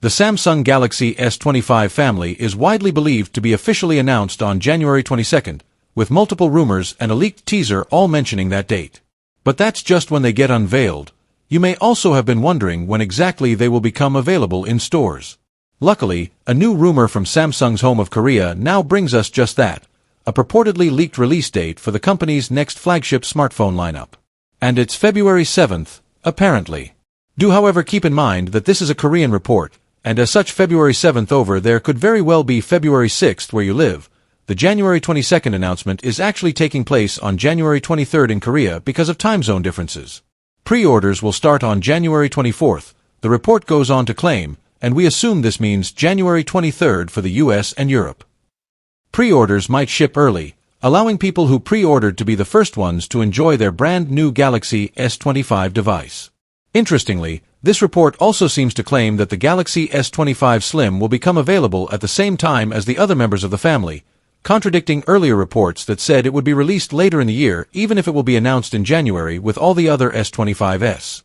The Samsung Galaxy S25 family is widely believed to be officially announced on January 22nd, with multiple rumors and a leaked teaser all mentioning that date. But that's just when they get unveiled. You may also have been wondering when exactly they will become available in stores. Luckily, a new rumor from Samsung's home of Korea now brings us just that, a purportedly leaked release date for the company's next flagship smartphone lineup. And it's February 7th, apparently. Do however keep in mind that this is a Korean report, and as such February 7th over there could very well be February 6th where you live. The January 22nd announcement is actually taking place on January 23rd in Korea because of time zone differences. Pre-orders will start on January 24th, the report goes on to claim, and we assume this means January 23rd for the US and Europe. Pre-orders might ship early, allowing people who pre-ordered to be the first ones to enjoy their brand new Galaxy S25 device. Interestingly, this report also seems to claim that the Galaxy S25 Slim will become available at the same time as the other members of the family, contradicting earlier reports that said it would be released later in the year even if it will be announced in January with all the other S25s.